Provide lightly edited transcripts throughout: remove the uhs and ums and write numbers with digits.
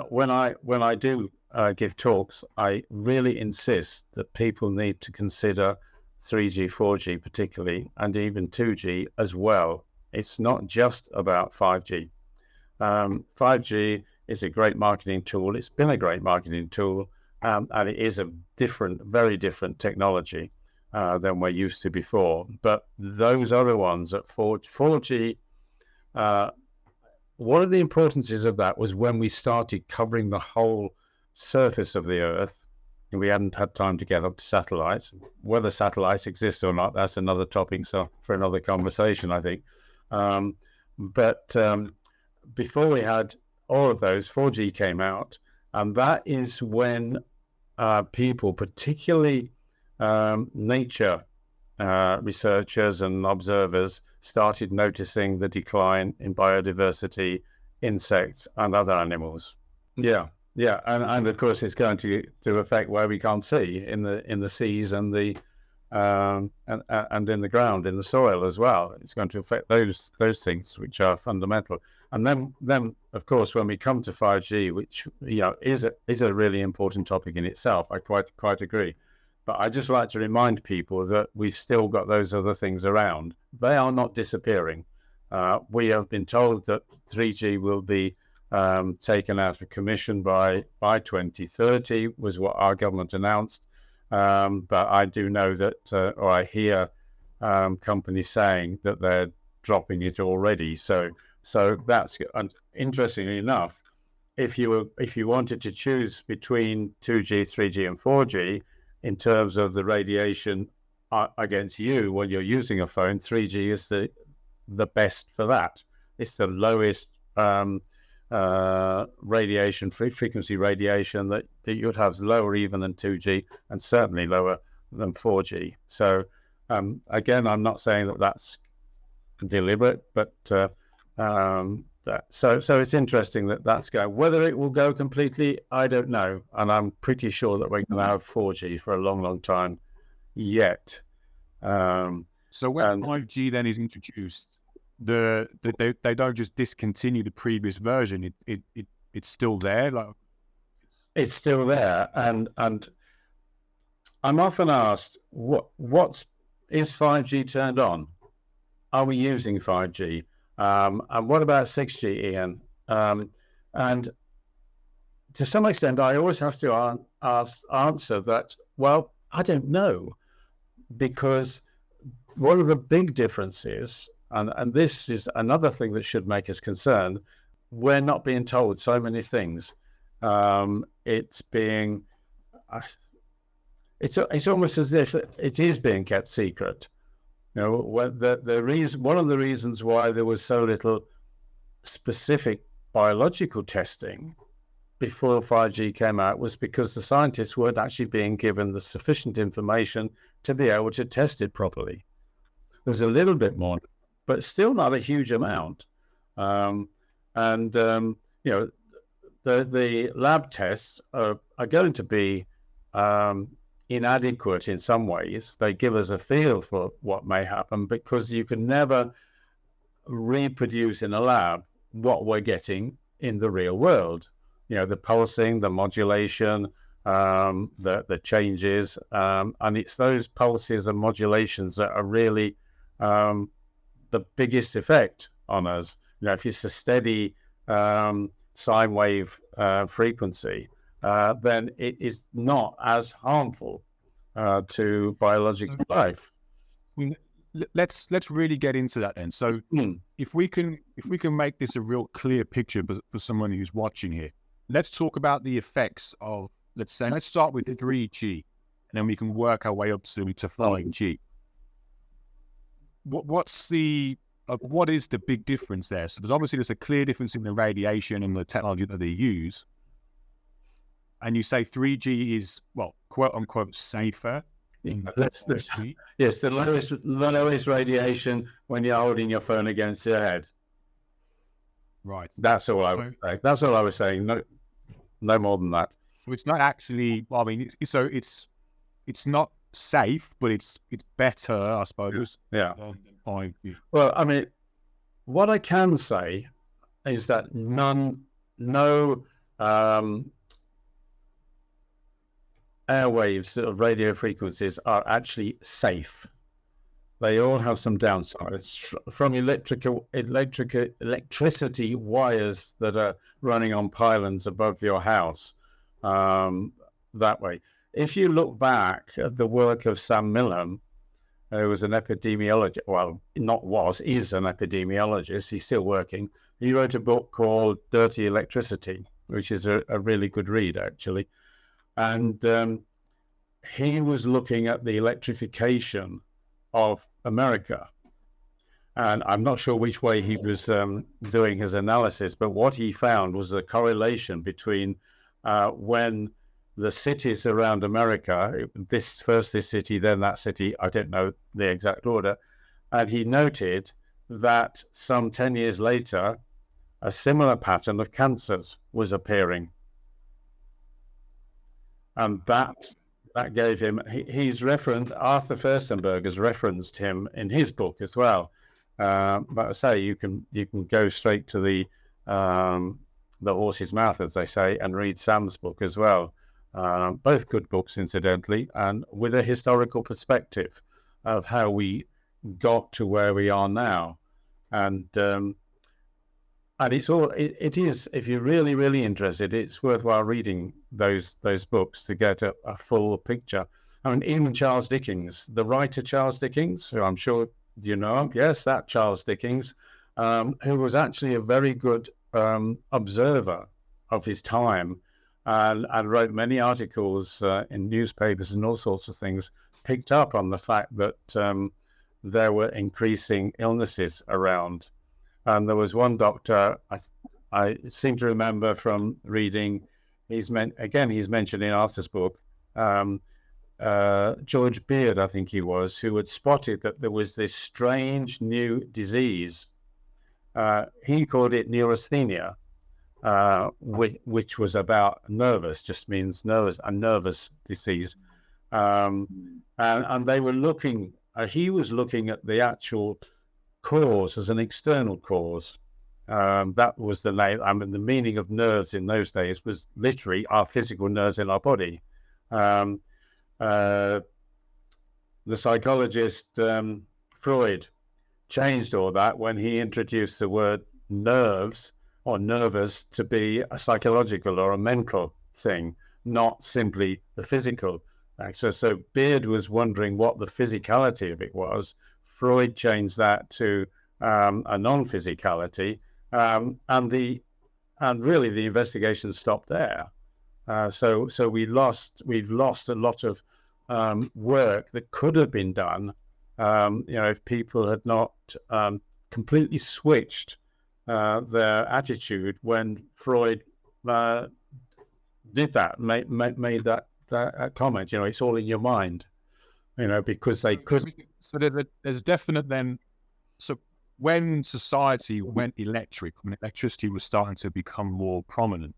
when I do give talks, I really insist that people need to consider 3G, 4G particularly, and even 2G as well. It's not just about 5G. 5G is a great marketing tool. It's been a great marketing tool, and it is a very different technology than we're used to before. But those other ones at 4G, one of the importances of that was when we started covering the whole surface of the Earth, and we hadn't had time to get up to satellites. Whether satellites exist or not, that's another topic, so for another conversation, I think. But before we had all of those, 4G came out, and that is when people, particularly nature researchers and observers, started noticing the decline in biodiversity, insects and other animals. Yeah, and of course it's going to affect where we can't see in the seas and the and in the ground, in the soil as well. It's going to affect those things which are fundamental. And then of course when we come to 5G, which is a really important topic in itself, I quite agree. But I just like to remind people that we've still got those other things around. They are not disappearing. We have been told that 3G will be taken out of commission by 2030, was what our government announced. But I do know that, or I hear companies saying that they're dropping it already. So that's, and interestingly enough, if you wanted to choose between 2G, 3G, and 4G in terms of the radiation against you when you're using a phone, 3G is the best for that. It's the lowest radiation, frequency radiation that you'd have, is lower even than 2G and certainly lower than 4G. So again, I'm not saying that that's deliberate, but so it's interesting that that's going. Whether it will go completely, I don't know, and I'm pretty sure that we're going to have 4G for a long time yet. So when 5G then is introduced, they don't just discontinue the previous version. It's still there. Like it's still there, and I'm often asked, what is 5G turned on? Are we using 5G? And what about 6G, Ian? And to some extent, I always have to answer that, well, I don't know, because one of the big differences, and this is another thing that should make us concerned, we're not being told so many things. It's almost as if it is being kept secret. The reason, one of the reasons why there was so little specific biological testing before 5G came out was because the scientists weren't actually being given the sufficient information to be able to test it properly. There's a little bit more, but still not a huge amount. The lab tests are going to be inadequate in some ways. They give us a feel for what may happen, because you can never reproduce in a lab what we're getting in the real world. The pulsing, the modulation, the changes, and it's those pulses and modulations that are really the biggest effect on us. If it's a steady sine wave frequency, then it is not as harmful to biological life. Let's really get into that then. So if we can make this a real clear picture for someone who's watching here, let's talk about the effects of, let's start with 3G, and then we can work our way up to 5G. What is the big difference there? So there's a clear difference in the radiation and the technology that they use. And you say 3G is, well, quote unquote, safer. Yes, the lowest radiation when you're holding your phone against your head. Right. That's all I would say. That's all I was saying. No more than that. So it's not actually. Well, I mean, it's not safe, but it's better, I suppose. Yeah. Than 5G. Well, I mean, what I can say is that no airwaves of radio frequencies are actually safe. They all have some downsides, from electricity wires that are running on pylons above your house, that way. If you look back at the work of Sam Milham, who was an epidemiologist, is an epidemiologist, he's still working. He wrote a book called Dirty Electricity, which is a really good read, actually. And he was looking at the electrification of America. And I'm not sure which way he was doing his analysis, but what he found was a correlation between when the cities around America, this city, then that city, I don't know the exact order, and he noted that some 10 years later, a similar pattern of cancers was appearing. And that gave him, he's referenced, Arthur Firstenberg has referenced him in his book as well. But I say, you can go straight to the horse's mouth, as they say, and read Sam's book as well. Both good books, incidentally, and with a historical perspective of how we got to where we are now. And it's all, it is, if you're really, really interested, it's worthwhile reading those books to get a full picture. I mean, even Charles Dickens, the writer Charles Dickens, who I'm sure you know him, yes, that Charles Dickens, who was actually a very good observer of his time, and wrote many articles in newspapers and all sorts of things, picked up on the fact that there were increasing illnesses around. And there was one doctor, I seem to remember from reading, he's mentioned in Arthur's book, George Beard, I think he was, who had spotted that there was this strange new disease. He called it neurasthenia, which was about nervous, just means nervous, a nervous disease. And they were looking, he was looking at the actual cause as an external cause. That was the name. I mean, the meaning of nerves in those days was literally our physical nerves in our body. The psychologist Freud changed all that when he introduced the word nerves or nervous to be a psychological or a mental thing, not simply the physical. So Beard was wondering what the physicality of it was. Freud changed that to a non-physicality, and really the investigation stopped there. So we've lost a lot of work that could have been done, if people had not completely switched their attitude when Freud did that, made that comment. It's all in your mind. Because they could. So there's definite then. So when society went electric, when electricity was starting to become more prominent,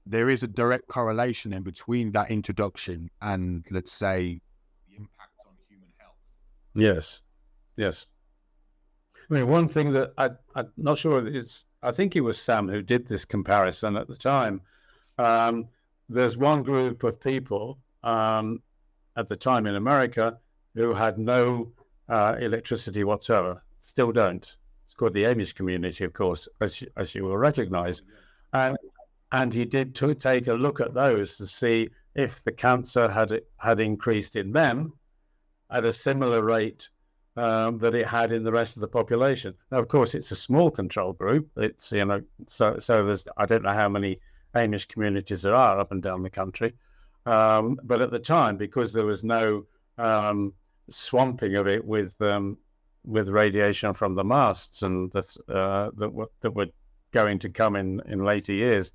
there is a direct correlation in between that introduction and, let's say, the impact on human health. Yes. I mean, one thing that I'm not sure is, I think it was Sam who did this comparison at the time. There's one group of people at the time in America who had no electricity whatsoever, still don't. It's called the Amish community, of course, as you will recognize. And he did take a look at those to see if the cancer had increased in them at a similar rate that it had in the rest of the population. Now, of course, it's a small control group. It's, so there's, I don't know how many Amish communities there are up and down the country. But at the time, because there was no swamping of it with radiation from the masts and that were going to come in later years,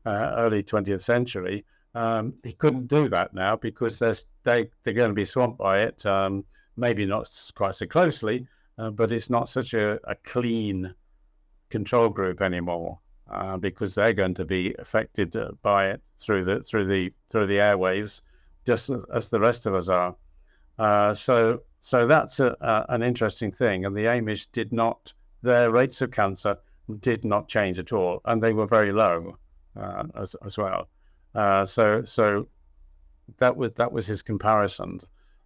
early 20th century, he couldn't do that now because they're going to be swamped by it. Maybe not quite so closely, but it's not such a clean control group anymore. Because they're going to be affected by it through the airwaves, just as the rest of us are. So that's an interesting thing. And the Amish their rates of cancer did not change at all, and they were very low. as well. So that was his comparison.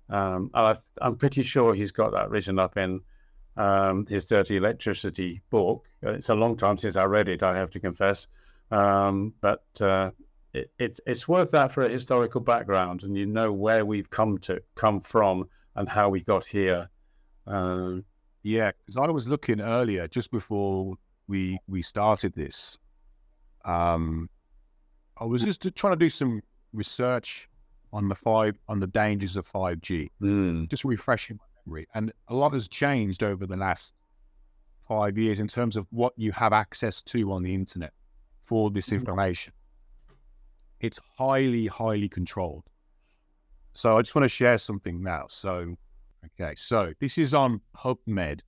And I'm pretty sure he's got that written up in his Dirty Electricity book. It's a long time since I read it, I have to confess. But it's worth that for a historical background, and you know where we've come from and how we got here. Yeah, because I was looking earlier, just before we started this. I was just trying to do some research on the dangers of 5G, just refreshing my memory. And a lot has changed over the last 5 years in terms of what you have access to on the internet for this information. It's highly, highly controlled. So I just want to share something now. So this is on PubMed.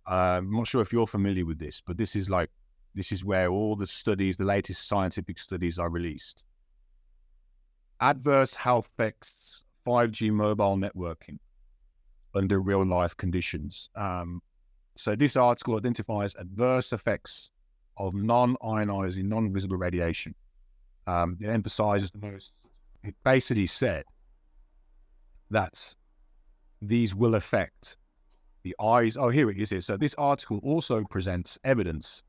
I'm not sure if you're familiar with this, but this is where all the studies, the latest scientific studies, are released. Adverse health effects 5G mobile networking under real life conditions. So this article identifies adverse effects of non-ionizing, non-visible radiation. It emphasizes it basically said that these will affect the eyes. Oh, here it is here. So this article also presents evidence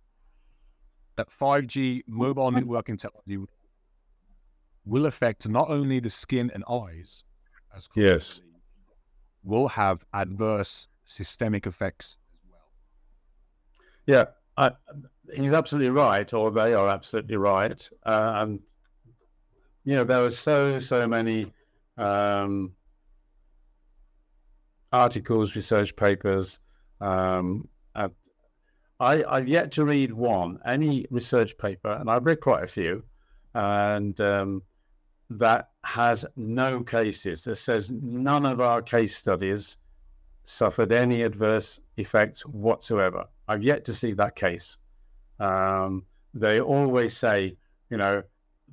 that 5G mobile networking technology will affect not only the skin and eyes, as yes, will have adverse systemic effects as well. Yeah, he's absolutely right, or they are absolutely right. And there are so many articles, research papers. I've yet to read any research paper, and I've read quite a few, and that has no cases. That says none of our case studies suffered any adverse effects whatsoever. I've yet to see that case. They always say,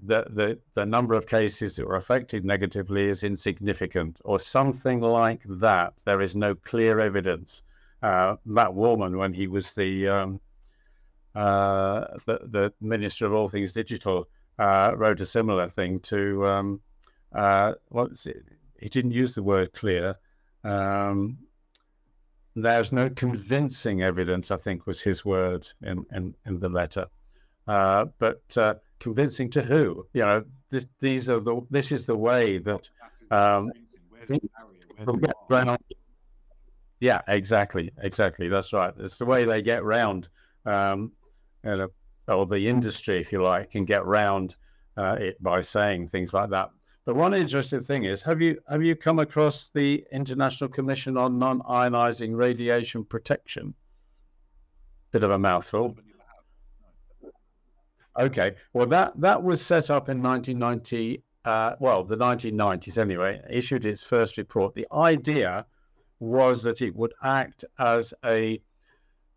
that the number of cases that were affected negatively is insignificant, or something like that. There is no clear evidence. Matt Warman, when he was the Minister of All Things Digital, wrote a similar thing to he didn't use the word clear. There's no convincing evidence, I think was his word in the letter. But convincing to who? This is the way that yeah, exactly. That's right. It's the way they get round, or the industry, if you like, can get round it by saying things like that. But one interesting thing is, have you come across the International Commission on Non-Ionizing Radiation Protection? Bit of a mouthful. Okay, well that was set up in 1990. The 1990s anyway. Issued its first report. The idea was that it would act as an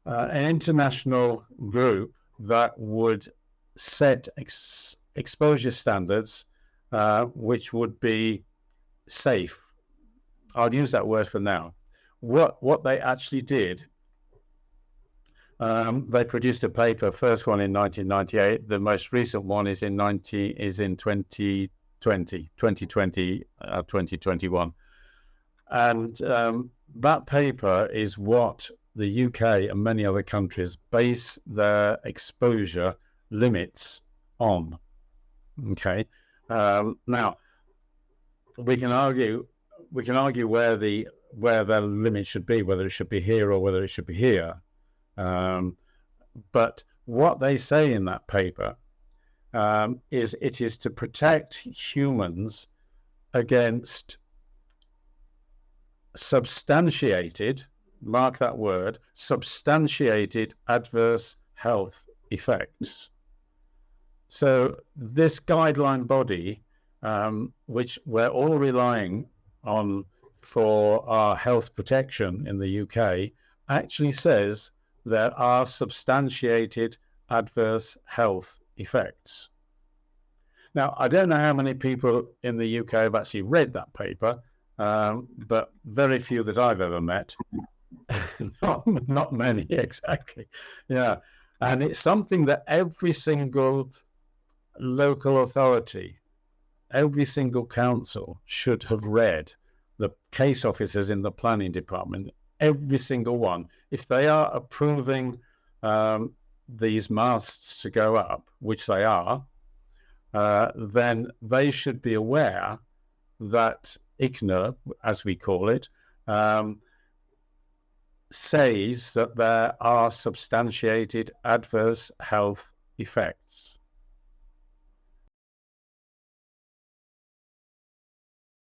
international group that would set exposure standards which would be safe. I'll use that word for now. What they actually did, they produced a paper, first one in 1998. The most recent one is in 2020, 2021. And that paper is what the UK and many other countries base their exposure limits on. Okay. Now we can argue where the limit should be, whether it should be here or whether it should be here. But what they say in that paper is it is to protect humans against substantiated, mark that word, substantiated adverse health effects. So this guideline body, which we're all relying on for our health protection in the UK, actually says there are substantiated adverse health effects. Now, I don't know how many people in the UK have actually read that paper, but very few that I've ever met. Not many, exactly. Yeah. And it's something that every single local authority, every single council should have read. The case officers in the planning department, every single one, if they are approving these masts to go up, which they are, then they should be aware that ICNA, as we call it, says that there are substantiated adverse health effects.